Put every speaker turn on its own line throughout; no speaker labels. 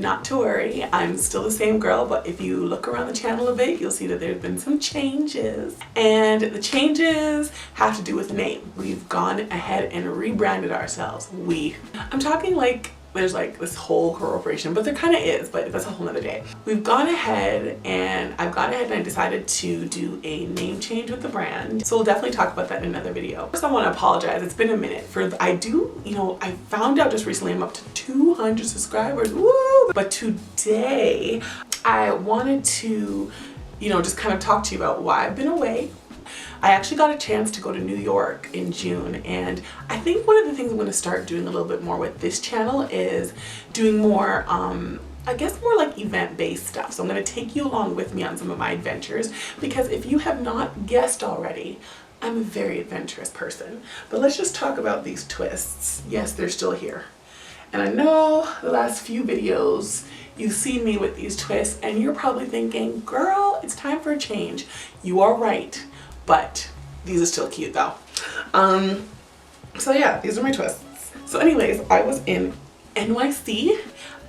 not to worry, I'm still the same girl, but if you look around the channel a bit, you'll see that there's been some changes. And the changes have to do with the name. We've gone ahead and rebranded ourselves. I'm talking like there's like this whole corporation, but there kind of is, but that's a whole nother day. I've gone ahead and I decided to do a name change with the brand. So we'll definitely talk about that in another video. First, I want to apologize. It's been a minute I found out just recently I'm up to 200 subscribers. Woo! But today I wanted to, just kind of talk to you about why I've been away. I actually got a chance to go to New York in June, and I think one of the things I'm going to start doing a little bit more with this channel is doing more, I guess more like event-based stuff. So I'm going to take you along with me on some of my adventures, because if you have not guessed already, I'm a very adventurous person. But let's just talk about these twists. Yes, they're still here. And I know the last few videos you've seen me with these twists and you're probably thinking, girl, it's time for a change. You are right. But these are still cute though. So yeah, these are my twists. So anyways, I was in NYC,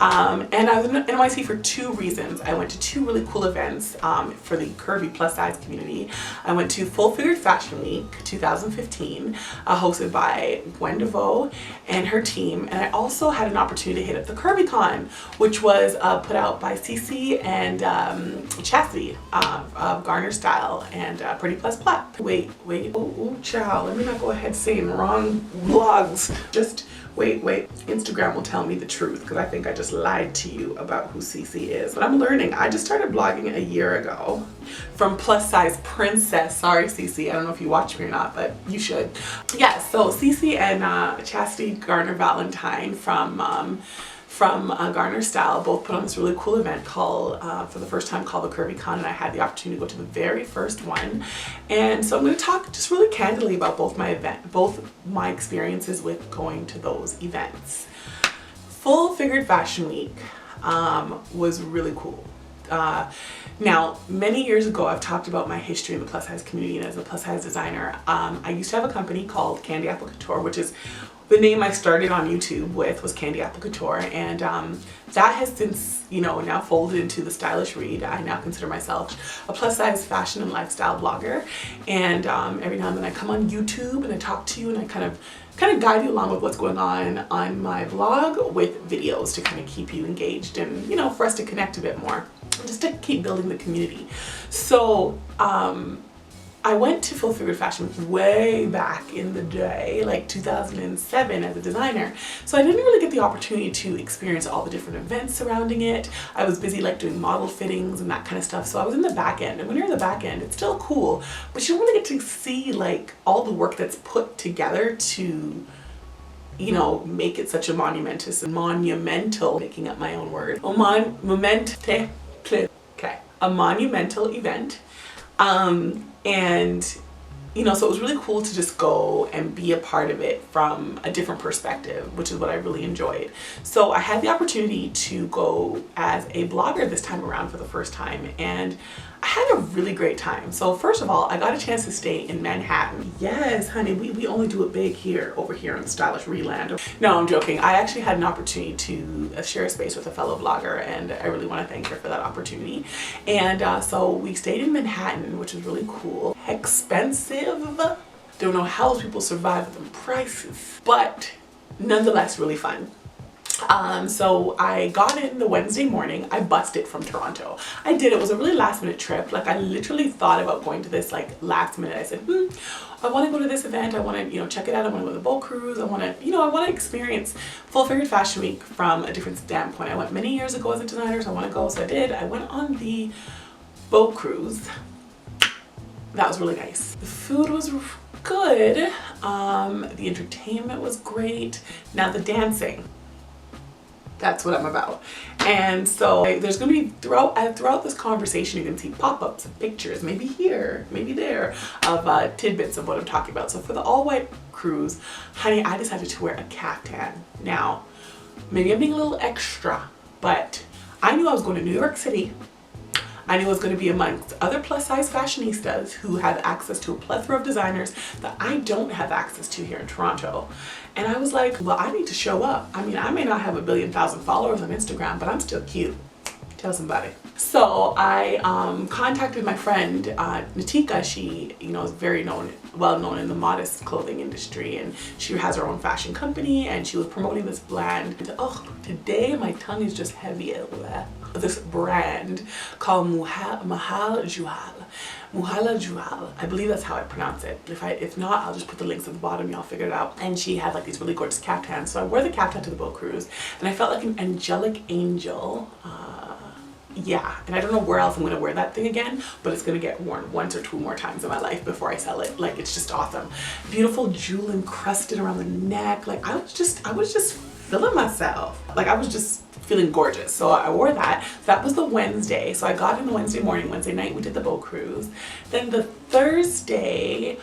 and I was in NYC for two reasons. I went to two really cool events for the curvy plus size community. I went to Full Figured Fashion Week 2015, hosted by Gwen DeVoe and her team, and I also had an opportunity to hit up the Curvy Con, which was put out by Cece and Chastity of Garner Style and Pretty Plus Plat. Wait, oh child, let me not go ahead saying wrong vlogs. Just wait, Instagram will tell me the truth, because I think I just lied to you about who Cece is. But I'm learning. I just started blogging a year ago from Plus Size Princess. Sorry, Cece, I don't know if you watch me or not, but you should. Yeah, so Cece and Chastity Garner Valentine from Garner Style both put on this really cool event called, for the first time, called the Curvy Con, and I had the opportunity to go to the very first one. And so I'm going to talk just really candidly about both my experiences with going to those events. Full Figured Fashion Week was really cool. Now, many years ago, I've talked about my history in the plus size community, and as a plus size designer, I used to have a company called Candy Apple Couture, which is the name I started on YouTube with, was Candy Apple Couture, and that has since, now folded into the stylish read. I now consider myself a plus size fashion and lifestyle blogger, and every now and then I come on YouTube and I talk to you and I kind of guide you along with what's going on my blog with videos to kind of keep you engaged and, for us to connect a bit more, just to keep building the community. So, I went to Full Figured Fashion Week way back in the day, like 2007 as a designer. So I didn't really get the opportunity to experience all the different events surrounding it. I was busy like doing model fittings and that kind of stuff. So I was in the back end, and when you're in the back end, it's still cool, but you don't really get to see like all the work that's put together to, make it such a monumental, making up my own word, a monumental event. And so it was really cool to just go and be a part of it from a different perspective, which is what I really enjoyed. So I had the opportunity to go as a blogger this time around for the first time, and I had a really great time. So first of all, I got a chance to stay in Manhattan. Yes, honey, we only do it big over here in stylish Reland. No, I'm joking. I actually had an opportunity to share a space with a fellow blogger, and I really want to thank her for that opportunity. And so we stayed in Manhattan, which was really cool. Expensive. Don't know how those people survive with them prices, but nonetheless really fun. So I got in the Wednesday morning. I bussed it from Toronto. It was a really last minute trip. Like, I literally thought about going to this like last minute. I said, I want to go to this event. I want to, check it out. I want to go to the boat cruise. I want to experience Full Figured Fashion Week from a different standpoint. I went many years ago as a designer, so I want to go. So I did. I went on the boat cruise. That was really nice. The food was good. The entertainment was great. Now the dancing. That's what I'm about. And so there's going to be throughout this conversation, you can see pop-ups of pictures, maybe here, maybe there, of tidbits of what I'm talking about. So for the all-white cruise, honey, I decided to wear a caftan. Now, maybe I'm being a little extra, but I knew I was going to New York City. I knew I was going to be amongst other plus size fashionistas who have access to a plethora of designers that I don't have access to here in Toronto. And I was like, well, I need to show up. I mean, I may not have a billion thousand followers on Instagram, but I'm still cute. Tell somebody. So I contacted my friend Annika. She, you know, is very well known in the modest clothing industry, and she has her own fashion company, and she was promoting this brand. Oh, today my tongue is just heavy. This brand called Muhala Jual. I believe that's how I pronounce it. If not, I'll just put the links at the bottom. Y'all figure it out. And she had like these really gorgeous caftans. So I wore the caftan to the boat cruise, and I felt like an angelic angel. Yeah, and I don't know where else I'm gonna wear that thing again, but it's gonna get worn once or two more times in my life before I sell it. Like, it's just awesome. Beautiful jewel encrusted around the neck. Like, I was just feeling myself. Like, I was just feeling gorgeous. So I wore that. That was the Wednesday. So I got in the Wednesday morning. Wednesday night we did the boat cruise. Then the Thursday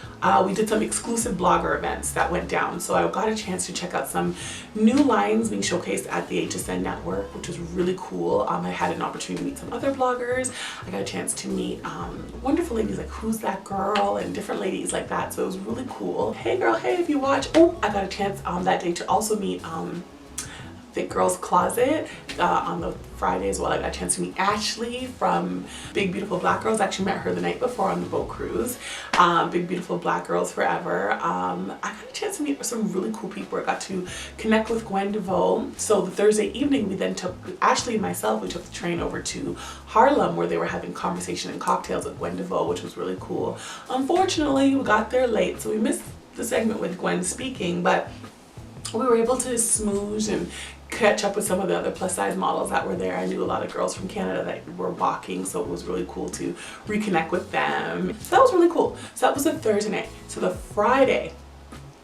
we did some exclusive blogger events that went down. So I got a chance to check out some new lines being showcased at the HSN network, which was really cool. I had an opportunity to meet some other bloggers. I got a chance to meet wonderful ladies like Who's That Girl and different ladies like that. So it was really cool. Hey girl, hey, if you watch. Oh, I got a chance that day to also meet Fit Girls Closet on the Friday as well. I got a chance to meet Ashley from Big Beautiful Black Girls. I actually met her the night before on the boat cruise. Big Beautiful Black Girls Forever. I got a chance to meet some really cool people. I got to connect with Gwen DeVoe. So the Thursday evening we then took, Ashley and myself, we took the train over to Harlem where they were having conversation and cocktails with Gwen DeVoe, which was really cool. Unfortunately, we got there late, so we missed the segment with Gwen speaking, but we were able to smoosh and catch up with some of the other plus size models that were there. I knew a lot of girls from Canada that were walking, so it was really cool to reconnect with them. So that was really cool. So that was the Thursday night. So the Friday,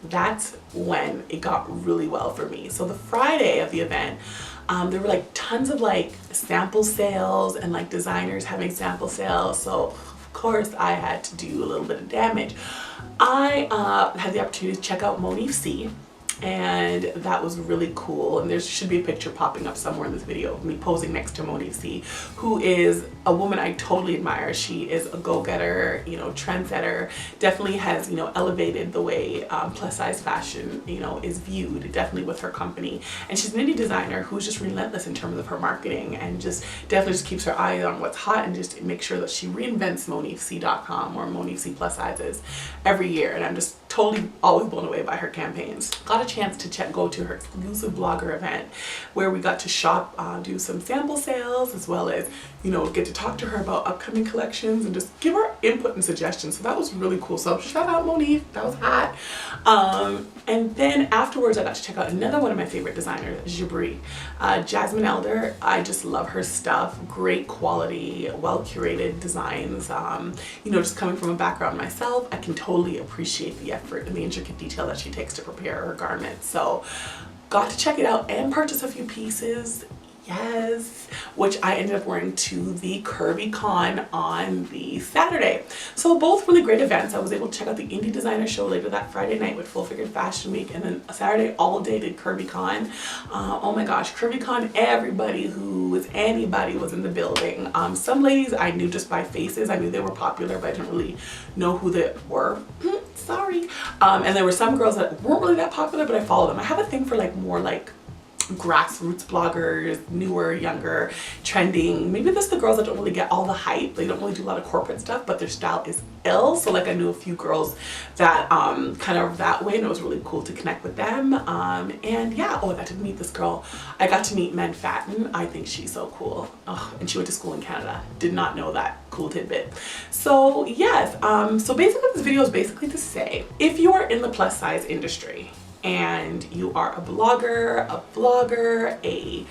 that's when it got really well for me. So the Friday of the event, there were like tons of like sample sales and like designers having sample sales. So of course I had to do a little bit of damage. I had the opportunity to check out Monique C, and that was really cool. And there should be a picture popping up somewhere in this video of me posing next to Monique C, who is a woman I totally admire. She is a go-getter, you know, trendsetter, definitely has, you know, elevated the way plus size fashion, you know, is viewed, definitely with her company. And she's an indie designer who's just relentless in terms of her marketing and just definitely just keeps her eye on what's hot and just makes sure that she reinvents MoniqueC.com or Monique C plus sizes every year. And I'm just totally always blown away by her campaigns. Got a chance to go to her exclusive blogger event where we got to shop, do some sample sales, as well as, you know, get to talk to her about upcoming collections and just give her input and suggestions. So that was really cool. So shout out Monique, that was hot. And then afterwards I got to check out another one of my favorite designers, Jabri. Jasmine Elder, I just love her stuff. Great quality, well curated designs. You know, just coming from a background myself, I can totally appreciate the effort and the intricate detail that she takes to prepare her garments. So got to check it out and purchase a few pieces. Yes, which I ended up wearing to the Curvy Con on the Saturday. So both really great events. I was able to check out the Indie Designer Show later that Friday night with Full Figured Fashion Week, and then Saturday all day did Curvy Con. Oh my gosh, Curvy Con, anybody was in the building. Some ladies I knew just by faces. I knew they were popular, but I didn't really know who they were. Sorry. And there were some girls that weren't really that popular, but I followed them. I have a thing for like more like grassroots bloggers, newer, younger, trending. Maybe that's the girls that don't really get all the hype. They don't really do a lot of corporate stuff, but their style is ill. So like I knew a few girls that kind of that way, and it was really cool to connect with them. And yeah, oh, I got to meet this girl. I got to meet Men Fatten. I think she's so cool. Oh, and she went to school in Canada. Did not know that. Cool tidbit. So yes, so basically this video is basically to say, if you are in the plus size industry, and you are a blogger, a vlogger, a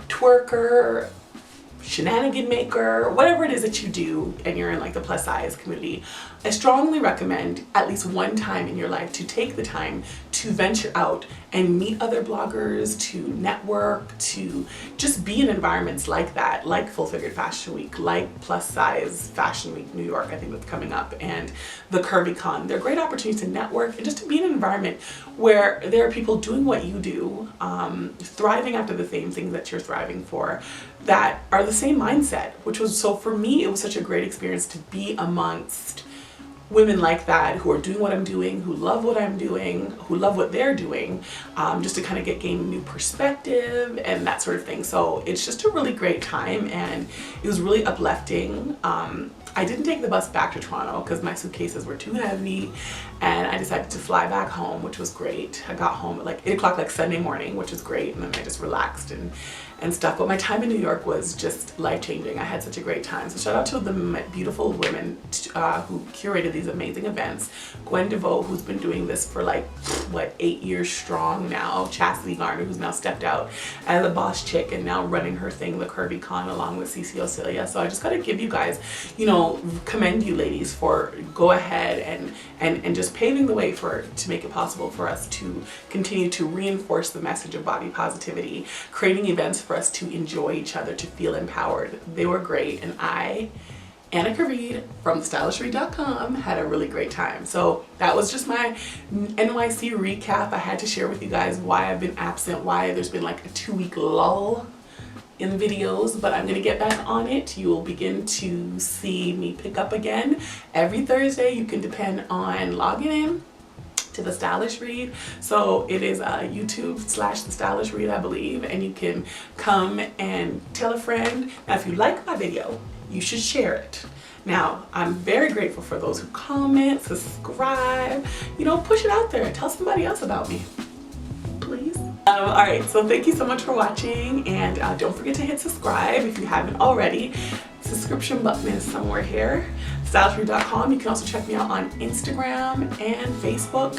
twerker, shenanigan maker, whatever it is that you do, and you're in like the plus size community, I strongly recommend at least one time in your life to take the time to venture out and meet other bloggers, to network, to just be in environments like that, like Full Figured Fashion Week, like Plus Size Fashion Week New York, I think that's coming up, and the Curvy Con. They're great opportunities to network and just to be in an environment where there are people doing what you do, thriving after the same things that you're thriving for, that are the same mindset, which was, so for me, it was such a great experience to be amongst women like that who are doing what I'm doing, who love what I'm doing, who love what they're doing, just to kind of gain new perspective and that sort of thing. So it's just a really great time, and it was really uplifting. I didn't take the bus back to Toronto because my suitcases were too heavy, and I decided to fly back home, which was great. I got home at like 8 o'clock like Sunday morning, which was great, and then I just relaxed and stuff. But my time in New York was just life-changing. I had such a great time. So shout out to the beautiful women who curated these amazing events. Gwen DeVoe, who's been doing this for like, what, 8 years strong now. Chastity Garner, who's now stepped out as a boss chick and now running her thing, the Curvy Con, along with Cece Ocilia. So I just gotta give you guys, you know, commend you ladies for go ahead and just paving the way to make it possible for us to continue to reinforce the message of body positivity, creating events for us to enjoy each other, to feel empowered. They were great, and I, Annika Reed from thestylishreed.com, had a really great time. So that was just my NYC recap. I had to share with you guys why I've been absent, why there's been like a 2-week lull in videos, but I'm gonna get back on it. You will begin to see me pick up again every Thursday. You can depend on logging in to The Stylish Reed. So it is YouTube/The Stylish Reed, I believe, and you can come and tell a friend. Now, if you like my video, you should share it. Now, I'm very grateful for those who comment, subscribe, you know, push it out there and tell somebody else about me, please. Alright, so thank you so much for watching, and don't forget to hit subscribe if you haven't already. Subscription button is somewhere here. stylishreed.com. You can also check me out on Instagram and Facebook.